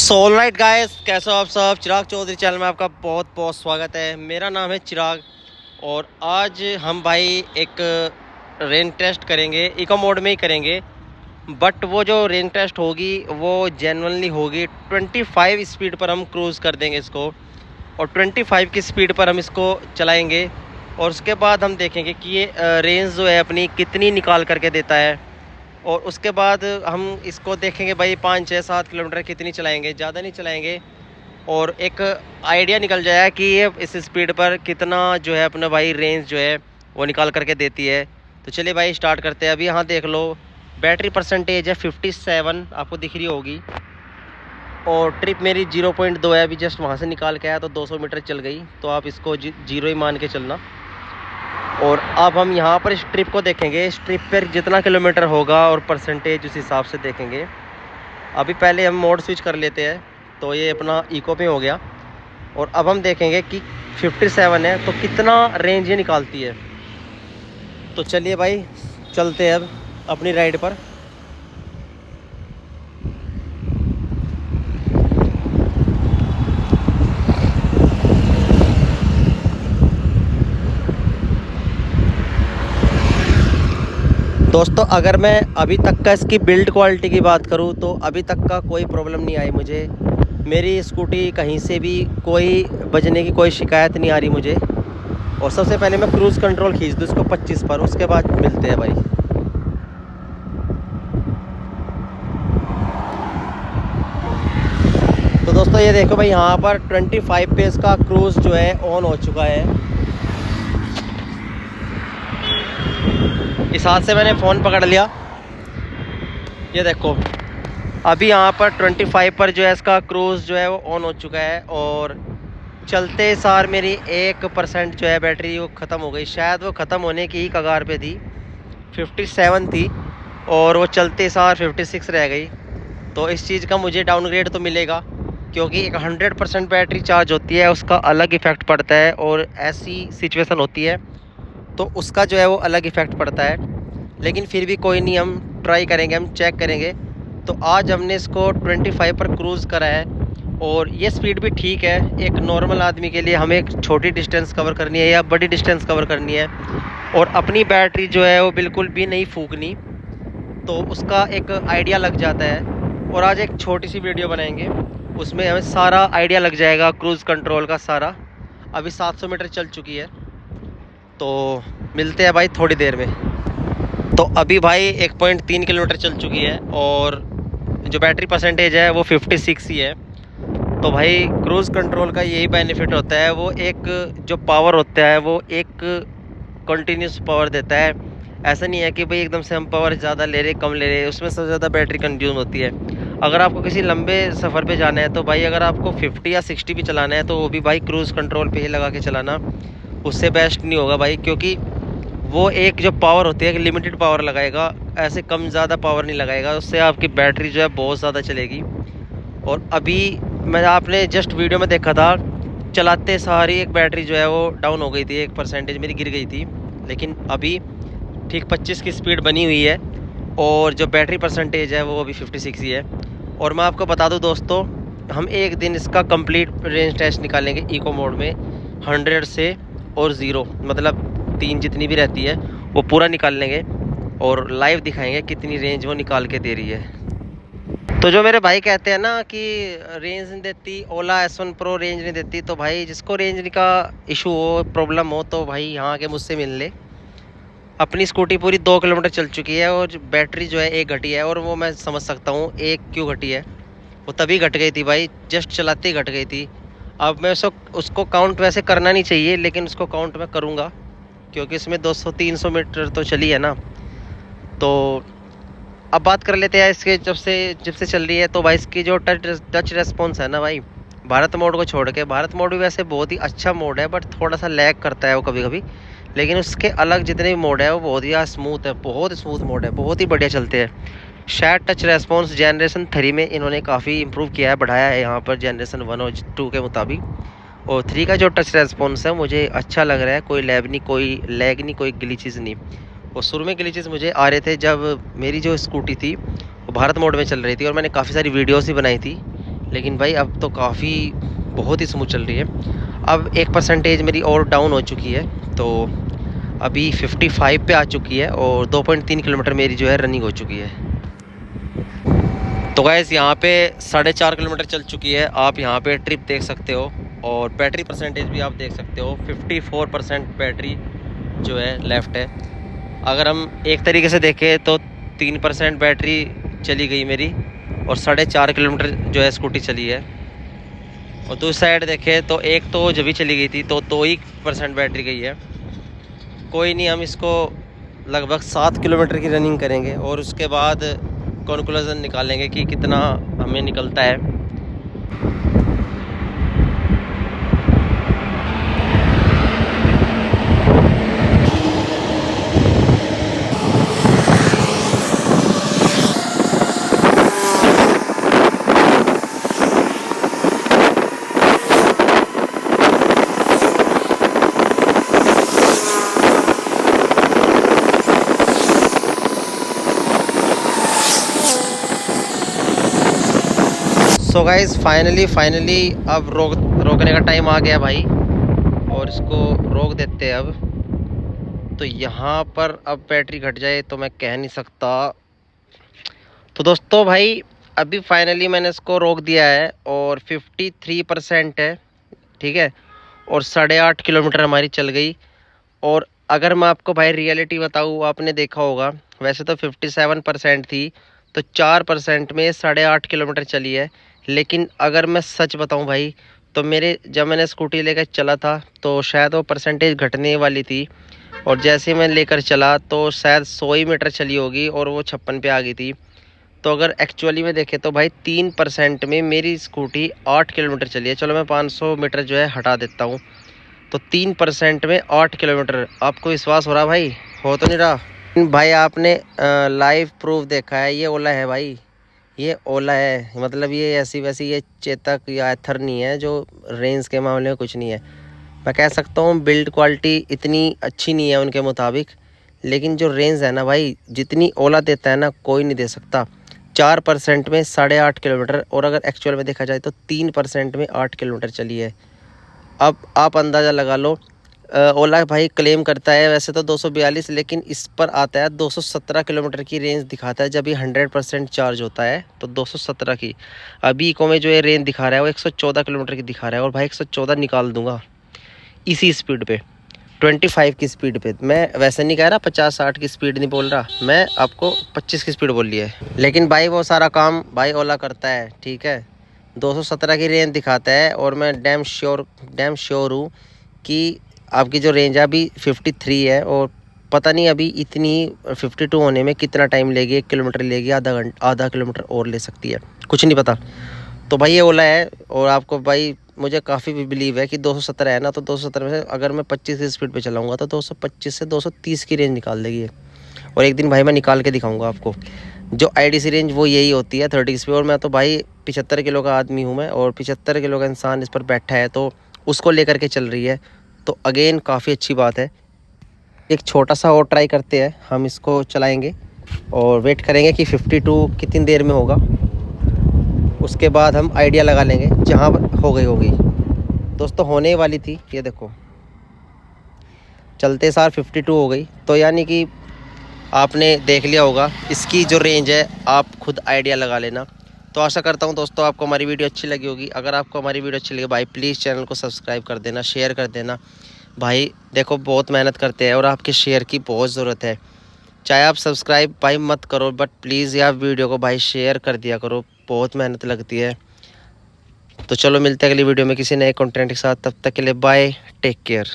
सो right guys, कैसे हो आप सब। चिराग चौधरी चैनल में आपका बहुत बहुत स्वागत है। मेरा नाम है चिराग और आज हम भाई एक रेन टेस्ट करेंगे, इको मोड में ही करेंगे। बट वो जो रेन टेस्ट होगी वो जेन्युइनली होगी। 25 स्पीड पर हम क्रूज़ कर देंगे इसको और 25 की स्पीड पर हम इसको चलाएंगे और उसके बाद हम देखेंगे कि ये रेंज जो है अपनी कितनी निकाल करके देता है। और उसके बाद हम इसको देखेंगे भाई 5, 6, 7 किलोमीटर कितनी चलाएंगे, ज़्यादा नहीं चलाएंगे। और एक आइडिया निकल जाएगा कि ये इस स्पीड पर कितना जो है अपना भाई रेंज जो है वो निकाल करके देती है। तो चलिए भाई स्टार्ट करते हैं। अभी यहाँ देख लो बैटरी परसेंटेज है 57, आपको दिख रही होगी। और ट्रिप मेरी 0.2 है, अभी जस्ट वहाँ से निकाल के आया तो 200 मीटर चल गई, तो आप इसको 0 ही मान के चलना। और अब हम यहाँ पर इस ट्रिप को देखेंगे, इस ट्रिप पर जितना किलोमीटर होगा और परसेंटेज उस हिसाब से देखेंगे। अभी पहले हम मोड स्विच कर लेते हैं, तो ये अपना इको पे हो गया। और अब हम देखेंगे कि 57 है तो कितना रेंज ये निकालती है। तो चलिए भाई चलते हैं अब अपनी राइड पर। दोस्तों अगर मैं अभी तक का इसकी बिल्ड क्वालिटी की बात करूं तो अभी तक का कोई प्रॉब्लम नहीं आई मुझे। मेरी स्कूटी कहीं से भी कोई बजने की कोई शिकायत नहीं आ रही मुझे। और सबसे पहले मैं क्रूज़ कंट्रोल खींच दूँ इसको 25 पर, उसके बाद मिलते हैं भाई। तो दोस्तों ये देखो भाई, यहाँ पर 25 पे इसका क्रूज़ जो है ऑन हो चुका है। इस हाथ से मैंने फ़ोन पकड़ लिया। ये देखो अभी यहाँ पर 25 पर जो है इसका क्रूज़ जो है वो ऑन हो चुका है। और चलते सार मेरी 1% जो है बैटरी वो ख़त्म हो गई। शायद वो ख़त्म होने की ही कगार पे थी, 57 थी और वो चलते सार 56 रह गई। तो इस चीज़ का मुझे डाउनग्रेड तो मिलेगा, क्योंकि एक 100% बैटरी चार्ज होती है उसका अलग इफ़ेक्ट पड़ता है। और ऐसी सिचुएशन होती है तो उसका जो है वो अलग इफ़ेक्ट पड़ता है। लेकिन फिर भी कोई नहीं, हम ट्राई करेंगे, हम चेक करेंगे। तो आज हमने इसको 25 पर क्रूज़ करा है और ये स्पीड भी ठीक है। एक नॉर्मल आदमी के लिए हमें एक छोटी डिस्टेंस कवर करनी है या बड़ी डिस्टेंस कवर करनी है और अपनी बैटरी जो है वो बिल्कुल भी नहीं फूकनी, तो उसका एक आइडिया लग जाता है। और आज एक छोटी सी वीडियो बनाएंगे, उसमें हमें सारा आइडिया लग जाएगा क्रूज़ कंट्रोल का सारा। अभी 700 मीटर चल चुकी है, तो मिलते हैं भाई थोड़ी देर में। तो अभी भाई 1.3 किलोमीटर चल चुकी है और जो बैटरी परसेंटेज है वो 56 ही है। तो भाई क्रूज़ कंट्रोल का यही बेनिफिट होता है, वो एक जो पावर होता है वो एक कंटिन्यूस पावर देता है। ऐसा नहीं है कि भाई एकदम से हम पावर ज़्यादा ले रहे कम ले रहे, उसमें सबसे ज़्यादा बैटरी कंज्यूम होती है। अगर आपको किसी लंबे सफ़र पे जाना है तो भाई अगर आपको 50 या 60 भी चलाना है तो वो भी भाई क्रूज़ कंट्रोल पे ही लगा के चलाना, उससे बेस्ट नहीं होगा भाई। क्योंकि वो एक जो पावर होती है कि लिमिटेड पावर लगाएगा, ऐसे कम ज़्यादा पावर नहीं लगाएगा, उससे आपकी बैटरी जो है बहुत ज़्यादा चलेगी। और अभी मैं आपने जस्ट वीडियो में देखा था, चलाते सारी एक बैटरी जो है वो डाउन हो गई थी, 1% मेरी गिर गई थी। लेकिन अभी ठीक 25 की स्पीड बनी हुई है और जो बैटरी परसेंटेज है वो अभी 56 ही है। और मैं आपको बता दूं दोस्तों, हम एक दिन इसका कंप्लीट रेंज टेस्ट निकालेंगे इको मोड में 100 से और 0 मतलब 3 जितनी भी रहती है वो पूरा निकाल लेंगे और लाइव दिखाएंगे कितनी रेंज वो निकाल के दे रही है। तो जो मेरे भाई कहते हैं ना कि रेंज नहीं देती, ओला S1 Pro रेंज नहीं देती, तो भाई जिसको रेंज का इशू हो, प्रॉब्लम हो, तो भाई यहाँ आके मुझसे मिल ले। अपनी स्कूटी पूरी 2 किलोमीटर चल चुकी है और बैटरी जो है एक घटी है। और वो मैं समझ सकता हूँ एक क्यों घटी है, वो तभी घट गई थी भाई, जस्ट चलाते ही घट गई थी। अब मैं उसको काउंट वैसे करना नहीं चाहिए, लेकिन उसको काउंट मैं करूँगा क्योंकि इसमें 200-300 मीटर तो चली है ना। तो अब बात कर लेते हैं इसके जब से चल रही है। तो भाई इसकी जो टच रेस्पॉन्स है ना भाई, भारत मोड को छोड़ के, भारत मोड भी वैसे बहुत ही अच्छा मोड है बट थोड़ा सा लैग करता है वो कभी कभी। लेकिन उसके अलग जितने भी मोड है वो बहुत ही स्मूथ है, बहुत स्मूथ मोड है, बहुत ही बढ़िया चलते हैं। शायद टच रेस्पॉन्स जनरेशन 3 में इन्होंने काफ़ी इम्प्रूव किया है, बढ़ाया है यहाँ पर जनरेशन 1 और 2 के मुताबिक। और 3 का जो टच रेस्पॉन्स है मुझे अच्छा लग रहा है, कोई लैग नहीं, कोई ग्लिचेस नहीं। और शुरू में ग्लिचेस मुझे आ रहे थे जब मेरी जो स्कूटी थी वो भारत मोड में चल रही थी और मैंने काफ़ी सारी वीडियोस भी बनाई थी लेकिन भाई अब तो काफ़ी बहुत ही स्मूथ चल रही है। अब 1% मेरी और डाउन हो चुकी है, तो अभी 55 पे आ चुकी है और 2.3 किलोमीटर मेरी जो है रनिंग हो चुकी है। तो गाइस यहाँ पे 4.5 किलोमीटर चल चुकी है। आप यहाँ पे ट्रिप देख सकते हो और बैटरी परसेंटेज भी आप देख सकते हो। 54% बैटरी जो है लेफ़्ट है। अगर हम एक तरीके से देखें तो 3% बैटरी चली गई मेरी और 4.5 किलोमीटर जो है स्कूटी चली है। और दूसरी साइड देखें तो एक तो जब भी चली गई थी तो 2% बैटरी गई है। कोई नहीं, हम इसको लगभग 7 किलोमीटर की रनिंग करेंगे और उसके बाद कंक्लूजन निकालेंगे कि कितना हमें निकलता है। सो गाइस फाइनली अब रोकने का टाइम आ गया भाई, और इसको रोक देते हैं अब। तो यहाँ पर अब बैटरी घट जाए तो मैं कह नहीं सकता। तो दोस्तों भाई अभी फाइनली मैंने इसको रोक दिया है और 53% है, ठीक है। और 8.5 किलोमीटर हमारी चल गई। और अगर मैं आपको भाई रियलिटी बताऊँ, आपने देखा होगा वैसे तो 57% थी, तो 4% में 8.5 किलोमीटर चली है। लेकिन अगर मैं सच बताऊं भाई, तो मेरे जब मैंने स्कूटी लेकर चला था तो शायद वो परसेंटेज घटने वाली थी, और जैसे मैं लेकर चला तो शायद 100 ही मीटर चली होगी और वो 56 पे आ गई थी। तो अगर एक्चुअली में देखें तो भाई 3% में मेरी स्कूटी 8 किलोमीटर चली है। चलो मैं 500 मीटर जो है हटा देता हूँ, तो 3% में 8 किलोमीटर। आपको विश्वास हो रहा भाई? हो तो नहीं रहा भाई? आपने लाइव प्रूफ देखा है, ये ओला है भाई, ये ओला है। मतलब ये ऐसी वैसी ये चेतक या एथर नहीं है जो रेंज के मामले में कुछ नहीं है। मैं कह सकता हूँ बिल्ड क्वालिटी इतनी अच्छी नहीं है उनके मुताबिक, लेकिन जो रेंज है ना भाई, जितनी ओला देता है ना कोई नहीं दे सकता। 4% में 8.5 किलोमीटर, और अगर एक्चुअल में देखा जाए तो 3% में 8 किलोमीटर चली है। अब आप अंदाज़ा लगा लो। ओला भाई क्लेम करता है वैसे तो 242, लेकिन इस पर आता है 217 किलोमीटर की रेंज दिखाता है। जब ये 100% चार्ज होता है तो 217 की। अभी इको में जो ये रेंज दिखा रहा है वो 114 किलोमीटर की दिखा रहा है। और भाई 114 निकाल दूंगा इसी स्पीड पे, 25 की स्पीड पे। मैं वैसे नहीं कह रहा 50-60 की स्पीड नहीं बोल रहा, मैं आपको 25 की स्पीड बोल ली है। लेकिन भाई वो सारा काम भाई ओला करता है, ठीक है। 217 की रेंज दिखाता है और मैं डैम श्योर हूँ कि आपकी जो रेंज है अभी 53 है, और पता नहीं अभी इतनी 52 होने में कितना टाइम लेगी। 1 किलोमीटर लेगी, आधा किलोमीटर और ले सकती है, कुछ नहीं पता। तो भाई ये ओला है, और आपको भाई मुझे काफ़ी भी बिलीव है कि 217 है ना, तो 217 में से अगर मैं 25 की स्पीड पे चलाऊंगा तो 225 से 230 की रेंज निकाल देगी। और एक दिन भाई मैं निकाल के दिखाऊंगा आपको। जो आईडीसी रेंज वो यही होती है 30 की। और मैं तो भाई 75 किलो का आदमी हूँ मैं, और 75 किलो का इंसान इस पर बैठा है तो उसको लेकर के चल रही है, तो अगेन काफ़ी अच्छी बात है। एक छोटा सा और ट्राई करते हैं, हम इसको चलाएंगे और वेट करेंगे कि 52 कितनी देर में होगा। उसके बाद हम आइडिया लगा लेंगे। जहाँ हो गई दोस्तों, होने वाली थी, ये देखो चलते सार 52 हो गई। तो यानी कि आपने देख लिया होगा इसकी जो रेंज है, आप खुद आइडिया लगा लेना। तो आशा करता हूँ दोस्तों आपको हमारी वीडियो अच्छी लगी होगी। अगर आपको हमारी वीडियो अच्छी लगी भाई, प्लीज़ चैनल को सब्सक्राइब कर देना, शेयर कर देना। भाई देखो बहुत मेहनत करते हैं और आपके शेयर की बहुत ज़रूरत है। चाहे आप सब्सक्राइब भाई मत करो, बट प्लीज़ यार वीडियो को भाई शेयर कर दिया करो, बहुत मेहनत लगती है। तो चलो मिलते हैं अगली वीडियो में किसी नए कंटेंट के साथ। तब तक के लिए बाय, टेक केयर।